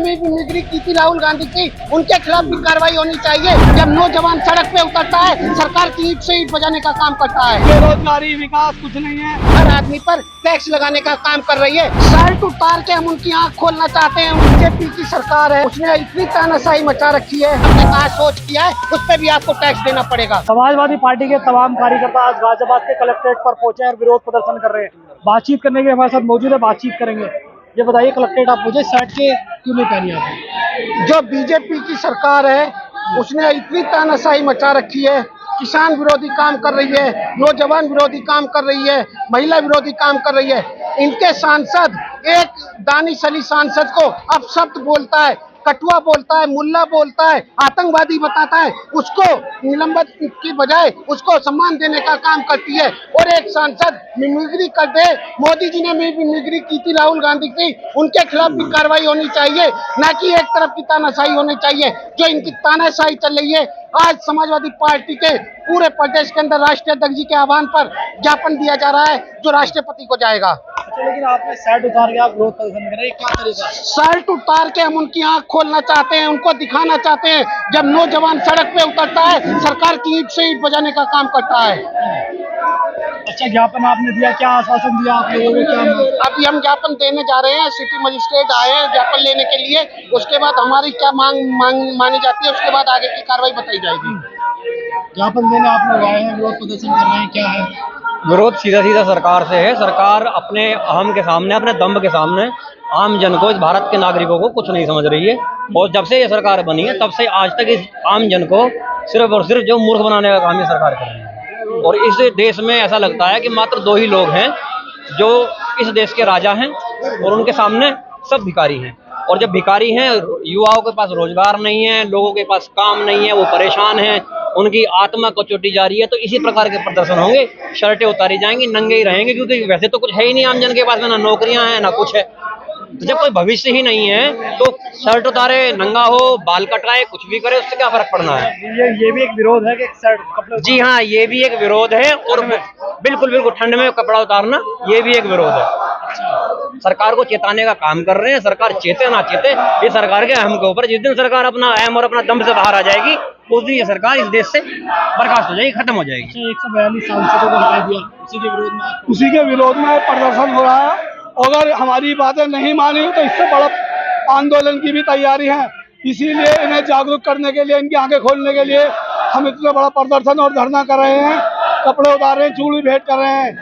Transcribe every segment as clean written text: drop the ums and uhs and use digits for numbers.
भी मिमिक्री की थी राहुल गांधी की, उनके खिलाफ भी कार्रवाई होनी चाहिए। जब नौजवान सड़क पे उतरता है, सरकार की ईंट से ईंट बजाने का काम करता है। बेरोजगारी, विकास कुछ नहीं है। हर आदमी पर टैक्स लगाने का काम कर रही है। शर्ट उतार के हम उनकी आंख खोलना चाहते हैं। बीजेपी की सरकार है, उसने इतनी तानाशाही मचा रखी है, हमने कहा सोच किया है, उस पर भी आपको टैक्स देना पड़ेगा। समाजवादी पार्टी के तमाम कार्यकर्ता आज गाजियाबाद के कलेक्ट्रेट पर पहुंचे हैं और विरोध प्रदर्शन कर रहे हैं। बातचीत करने के लिए हमारे साथ मौजूद है, बातचीत करेंगे। ये बताइए, कलेक्ट्रेट आप मुझे शर्ट के क्यों नहीं पहनी आपने? जो बीजेपी की सरकार है, उसने इतनी तानाशाही मचा रखी है। किसान विरोधी काम कर रही है, नौजवान विरोधी काम कर रही है, महिला विरोधी काम कर रही है। इनके सांसद, एक दानिश-अली सांसद को अपशब्द बोलता है, कटुआ बोलता है, मुल्ला बोलता है, आतंकवादी बताता है, उसको निलंबित की बजाय उसको सम्मान देने का काम करती है। और एक सांसद मिमिक्री करते, मोदी जी ने भी मिमिक्री की थी राहुल गांधी की, उनके खिलाफ भी कार्रवाई होनी चाहिए, ना कि एक तरफ की तानाशाही होनी चाहिए। जो इनकी तानाशाही चल रही है, आज समाजवादी पार्टी के पूरे प्रदेश के अंदर राष्ट्रीय अध्यक्ष जी के आह्वान पर ज्ञापन दिया जा रहा है, जो राष्ट्रपति को जाएगा। अच्छा, लेकिन आपने शर्ट उतार के आप विरोध प्रदर्शन कर रहे हैं, क्या तरीका है? शर्ट उतार के हम उनकी आंख खोलना चाहते हैं, उनको दिखाना चाहते हैं। जब नौजवान सड़क पे उतरता है, सरकार की ईंट से ईंट बजाने का काम करता है। अच्छा, ज्ञापन आपने दिया, क्या आश्वासन दिया आप लोगों को? क्या अभी हम ज्ञापन देने जा रहे हैं, सिटी मजिस्ट्रेट आए हैं ज्ञापन लेने के लिए। उसके बाद हमारी क्या मांग मानी जाती है, उसके बाद आगे की कार्रवाई बताई जाएगी। ज्ञापन देने आप लोग आए हैं, विरोध प्रदर्शन कर रहे हैं, क्या है विरोध? सीधा सीधा सरकार से है। सरकार अपने अहम के सामने, अपने दम्भ के सामने आम जन को, इस भारत के नागरिकों को कुछ नहीं समझ रही है। और जब से ये सरकार बनी है, तब से आज तक इस आम जन को सिर्फ और सिर्फ जो मूर्ख बनाने का काम ये सरकार कर रही है। और इस देश में ऐसा लगता है कि मात्र दो ही लोग हैं जो इस देश के राजा हैं, और उनके सामने सब भिखारी हैं। और जब भिखारी हैं, युवाओं के पास रोजगार नहीं है, लोगों के पास काम नहीं है, वो परेशान हैं, उनकी आत्मा को चोटी जा रही है, तो इसी प्रकार के प्रदर्शन होंगे। शर्टें उतारी जाएंगी, नंगे ही रहेंगे, क्योंकि वैसे तो कुछ है ही नहीं आम जन के पास में, ना नौकरियां हैं ना कुछ है। तो जब कोई भविष्य ही नहीं है, तो शर्ट उतारे, नंगा हो, बाल कटवाए, कुछ भी करे, उससे क्या फर्क पड़ना है? ये भी एक विरोध है कि शर्ट कपड़े? जी हाँ, ये भी एक विरोध है। और बिल्कुल बिल्कुल ठंड में कपड़ा उतारना, ये भी एक विरोध है। सरकार को चेताने का काम कर रहे हैं। सरकार चेते ना चेते, ये सरकार के अहम के ऊपर। जिस दिन सरकार अपना अहम और अपना दम से बाहर आ जाएगी, उस दिन ये सरकार इस देश से बर्खास्त हो जाएगी, खत्म हो जाएगी। 142 सांसदों को हटा दिया, उसी के विरोध में प्रदर्शन हो रहा है। अगर हमारी बातें नहीं मानी तो इससे बड़ा आंदोलन की भी तैयारी है। इसीलिए इन्हें जागरूक करने के लिए, इनकी आंखें खोलने के लिए हम इतना बड़ा प्रदर्शन और धरना कर रहे हैं। कपड़े उतार रहे हैं, चूड़ी भेंट कर रहे हैं।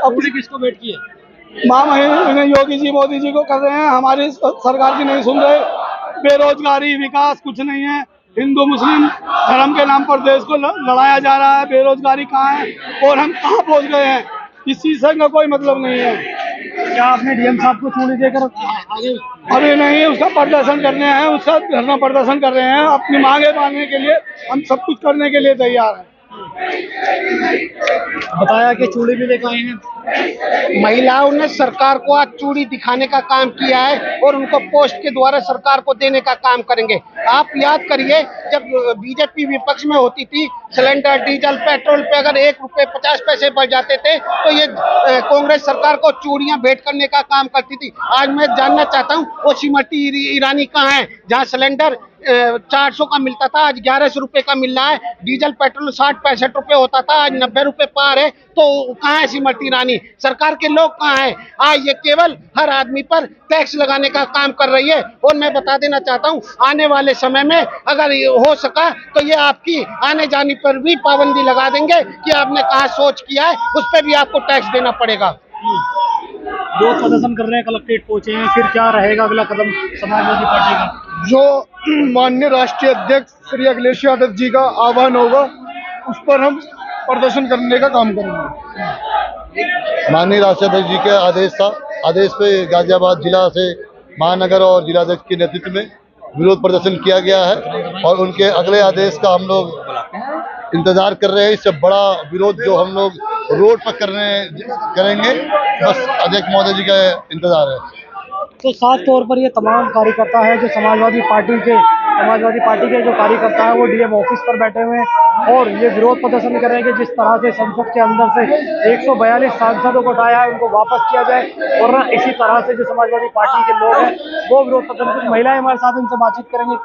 अपनी किसको भेंट की है? इन्हें योगी जी, मोदी जी को कर रहे हैं। हमारी सरकार की नहीं सुन रहे। बेरोजगारी, विकास कुछ नहीं है। हिंदू मुस्लिम धर्म के नाम पर देश को लड़ाया जा रहा है। बेरोजगारी कहाँ है और हम कहाँ पहुँच गए हैं, इस चीज से कोई मतलब नहीं है। क्या आपने डीएम साहब को चूड़ी देकर आगे? अभी नहीं, उसका प्रदर्शन करने हैं, उसका धरना प्रदर्शन कर रहे हैं। अपनी मांगे मानने के लिए हम सब कुछ करने के लिए तैयार हैं। बताया कि चूड़ी भी लेकर आए हैं। महिलाओं ने सरकार को आज चूड़ी दिखाने का काम किया है, और उनको पोस्ट के द्वारा सरकार को देने का काम करेंगे। आप याद करिए, जब बीजेपी विपक्ष में होती थी, सिलेंडर, डीजल, पेट्रोल पे अगर 1 रुपये 50 पैसे बढ़ जाते थे, तो ये कांग्रेस सरकार को चूड़ियां भेंट करने का काम करती थी। आज मैं जानना चाहता हूँ, वो स्मृति ईरानी कहाँ है? जहाँ सिलेंडर 400 का मिलता था, आज 1100 रुपए का मिल रहा है। डीजल पेट्रोल 60-65 रुपए होता था, आज 90 रुपए पार है। तो कहाँ है स्मृति ईरानी? सरकार के लोग कहाँ हैं? आज ये केवल हर आदमी पर टैक्स लगाने का काम कर रही है। और मैं बता देना चाहता हूँ, आने वाले समय में अगर हो सका तो ये आपकी आने जाने पर भी पाबंदी लगा देंगे कि आपने कहाँ सोच किया है, उस पर भी आपको टैक्स देना पड़ेगा। विरोध प्रदर्शन कर रहे हैं, कलेक्ट्रेट पहुंचे हैं, फिर क्या रहेगा अगला कदम समाजवादी पार्टी का? जो माननीय राष्ट्रीय अध्यक्ष श्री अखिलेश यादव जी का आह्वान होगा, उस पर हम प्रदर्शन करने का काम करेंगे। माननीय राष्ट्रीय अध्यक्ष जी के आदेश पे गाजियाबाद जिला से महानगर और जिलाध्यक्ष के नेतृत्व में विरोध प्रदर्शन किया गया है, और उनके अगले आदेश का हम लोग इंतजार कर रहे हैं। इससे बड़ा विरोध जो हम लोग रोड पर करेंगे, बस अध्यक्ष महोदय जी का इंतजार है। तो साफ तौर पर ये तमाम कार्यकर्ता है जो समाजवादी पार्टी के समाजवादी पार्टी के जो कार्यकर्ता है वो डीएम ऑफिस पर बैठे हुए हैं और ये विरोध प्रदर्शन कर रहे हैं कि जिस तरह से संसद के अंदर से 142 सांसदों को हटाया है उनको वापस किया जाए। और ना इसी तरह से जो समाजवादी पार्टी के लोग हैं वो विरोध प्रदर्शन, कुछ महिलाएं हमारे साथ, इनसे बातचीत करेंगे।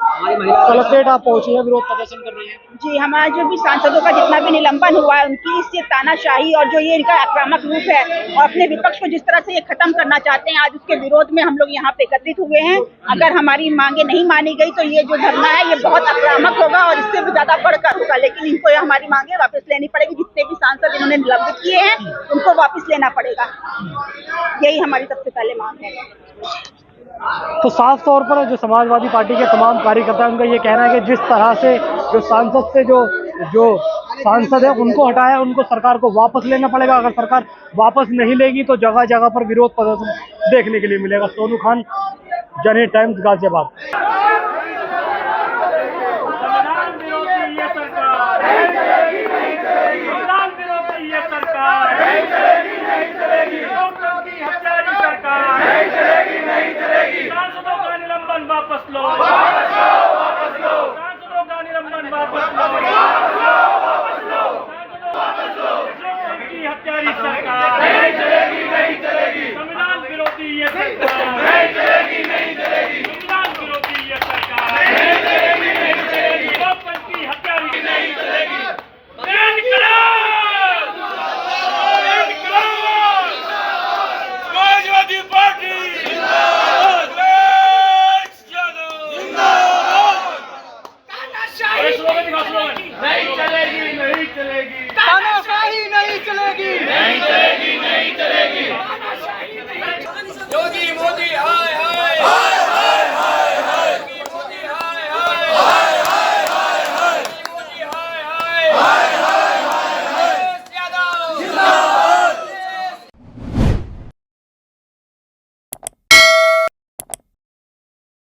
कलेक्ट्रेट आप पहुंचे हैं, विरोध प्रदर्शन कर रही है। जी, हमारा जो भी सांसदों का जितना भी निलंबन हुआ है उनकी इससे तानाशाही और जो ये इनका आक्रामक रूप है और अपने विपक्ष को जिस तरह से ये खत्म करना चाहते हैं, आज उसके विरोध में हम लोग यहाँ पे एकत्रित हुए हैं। अगर हमारी मांगे नहीं मानी गई तो ये जो धरना है ये बहुत आक्रामक होगा और इससे भी ज्यादा बढ़कर होगा, लेकिन इनको ये हमारी मांगे वापस लेनी पड़ेगी। जितने भी सांसद इन्होंने निलंबित किए हैं उनको वापस लेना पड़ेगा, यही हमारी सबसे पहले मांग है। तो साफ तौर पर जो समाजवादी पार्टी के तमाम कार्यकर्ता हैं उनका ये कहना है कि जिस तरह से जो सांसद से जो सांसद है उनको हटाया, उनको सरकार को वापस लेना पड़ेगा। अगर सरकार वापस नहीं लेगी तो जगह जगह पर विरोध प्रदर्शन देखने के लिए मिलेगा। सोनू खान, जनहित टाइम्स, गाजियाबाद। सांसदों का निलंबन वापस लो, सांसदों का निलंबन वापस लो, की हत्यारी सरकार नहीं चलेगी, संविधान विरोधी ये सरकार नहीं चलेगी, संविधान विरोधी ये सरकार नहीं चलेगी, लोकतंत्र की हत्यारी नहीं चलेगी। समाजवादी पार्टी नहीं चलेगी, नहीं चलेगी, तानाशाही नहीं चलेगी, नहीं चलेगी, नहीं चलेगी।